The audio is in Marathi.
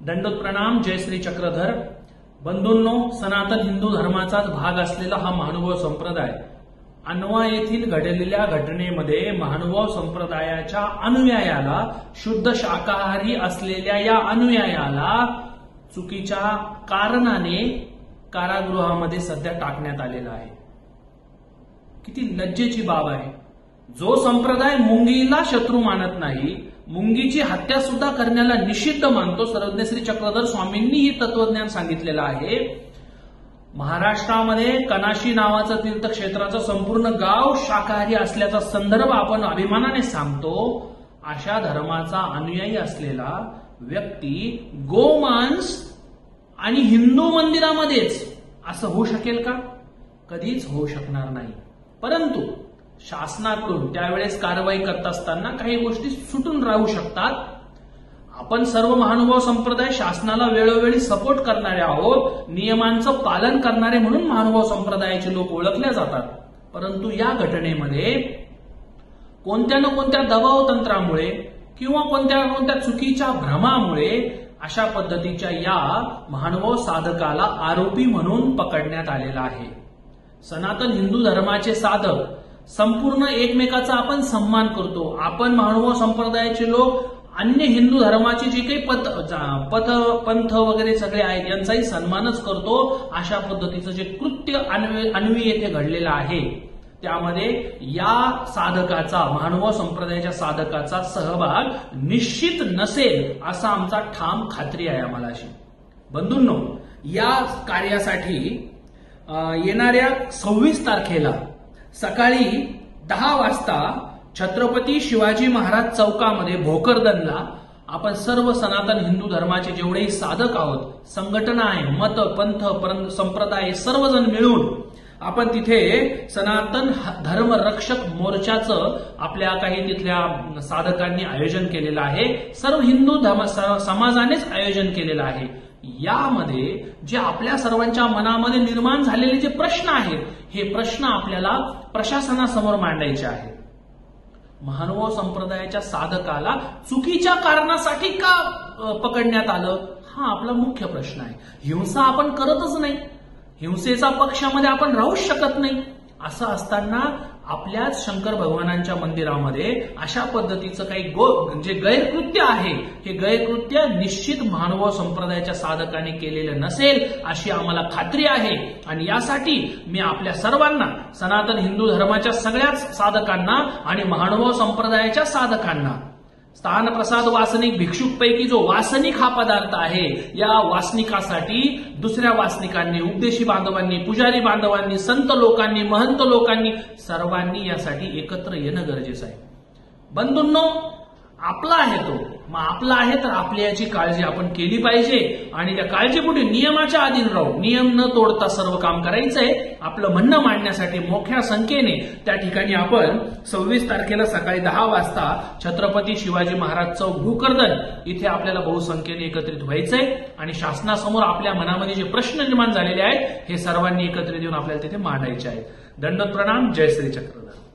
दंडोत प्रणाम. जय श्री चक्रधर. बंधूंनो, सनातन हिंदू धर्माचाच भाग असलेला हा महानुभाव संप्रदाय अनवा येथील घडलेल्या घटनेमध्ये महानुभाव संप्रदायाच्या अनुयायाला, शुद्ध शाकाहारी असलेल्या या अनुयायाला चुकीच्या कारणाने कारागृहामध्ये सध्या टाकण्यात आलेला आहे. किती लज्जेची बाब आहे. जो संप्रदाय मुंगीला शत्रू मानत नाही, मुंगीची हत्या सुद्धा करण्याला निषिद्ध मानतो, सर्वज्ञ श्री चक्रधर स्वामींनी ही तत्वज्ञान सांगितलेलं आहे. महाराष्ट्रामध्ये कनाशी नावाचं तीर्थक्षेत्राचं संपूर्ण गाव शाकाहारी असल्याचा संदर्भ आपण अभिमानाने सांगतो. अशा धर्माचा अनुयायी असलेला व्यक्ती गोमांस आणि हिंदू मंदिरामध्येच असं होऊ शकेल का? कधीच होऊ शकणार नाही. परंतु शासनाकडून त्यावेळेस कारवाई करत असताना काही गोष्टी सुटून राहू शकतात. आपण सर्व महानुभाव संप्रदाय शासनाला वेळोवेळी सपोर्ट करणारे आहोत, नियमांचं पालन करणारे म्हणून महानुभाव संप्रदायाचे लोक ओळखले जातात. परंतु या घटनेमध्ये कोणत्या ना कोणत्या दबाव तंत्रामुळे किंवा कोणत्या ना कोणत्या चुकीच्या भ्रमामुळे अशा पद्धतीच्या या महानुभाव साधकाला आरोपी म्हणून पकडण्यात आलेला आहे. सनातन हिंदू धर्माचे साधक संपूर्ण एकमेकाचा आपण सन्मान करतो. आपण महानुभाव संप्रदायाचे लोक अन्य हिंदू धर्माचे जे काही पंथ वगैरे सगळे आहेत यांचाही सन्मानच करतो. अशा पद्धतीचं जे कृत्य अन्वी येथे घडलेलं आहे त्यामध्ये या साधकाचा, महानुभाव संप्रदायाच्या साधकाचा सहभाग निश्चित नसेल असा आमचा ठाम खात्री आहे आम्हाला अशी. बंधूंनो, या कार्यासाठी येणाऱ्या 26 तारखेला सकाळी 10 वाजता छत्रपती शिवाजी महाराज चौकामध्ये भोकरदनला आपण सर्व सनातन हिंदू धर्माचे जेवढेही साधक आहोत, संघटना आहे, मत, पंथ, संप्रदाय सर्वजण मिळून आपण तिथे सनातन धर्म रक्षक मोर्चाचं आपल्या काही तिथल्या साधकांनी आयोजन केलेलं आहे. सर्व हिंदू समाजानेच आयोजन केलेलं आहे. यामध्ये जे आपल्या सर्वांच्या मनामध्ये निर्माण झालेले जे प्रश्न आहेत, हे प्रश्न आपल्याला प्रशासनासमोर मांडायचे आहेत. महानुभाव संप्रदायाच्या साधकाला चुकीच्या कारणासाठी का पकडण्यात आलं, हा आपला मुख्य प्रश्न आहे. हिंसा आपण करतच नाही, हिंसेचा पक्षामध्ये आपण राहूच शकत नाही. असं असताना आपल्याच शंकर भगवानांच्या मंदिरामध्ये अशा पद्धतीचं काही जे गैरकृत्य आहे, हे गैरकृत्य निश्चित महानुभाव संप्रदायाच्या साधकांनी केलेलं नसेल अशी आम्हाला खात्री आहे. आणि यासाठी मी आपल्या सर्वांना, सनातन हिंदू धर्माच्या सगळ्याच साधकांना आणि महानुभाव संप्रदायाच्या साधकांना, स्थानप्रसाद वासनिक भिक्षुकपैकी जो वासनिक हा पदार्थ आहे, या वासनिकासाठी दुसऱ्या वासनिकांनी, उपदेशी बांधवांनी, पुजारी बांधवांनी, संत लोकांनी, महंत लोकांनी सर्वांनी यासाठी एकत्र येणं गरजेचं आहे. बंधूंनो, आपला आहे तो, मग आपला आहे तर आपली याची काळजी आपण केली पाहिजे आणि त्या काळजीपोटी नियमाच्या अधीन राहू, नियम न तोडता सर्व काम करायचंय. आपलं म्हणणं मांडण्यासाठी मोठ्या संख्येने त्या ठिकाणी आपण 26 तारखेला सकाळी 10 वाजता छत्रपती शिवाजी महाराज चौक भोकरदन इथे आपल्याला बहुसंख्येने एकत्रित व्हायचंय आणि शासनासमोर आपल्या मनामध्ये जे प्रश्न निर्माण झालेले आहेत हे सर्वांनी एकत्रित येऊन आपल्याला तिथे मांडायचे आहेत. दंडोत प्रणाम. जय श्री चक्रधर.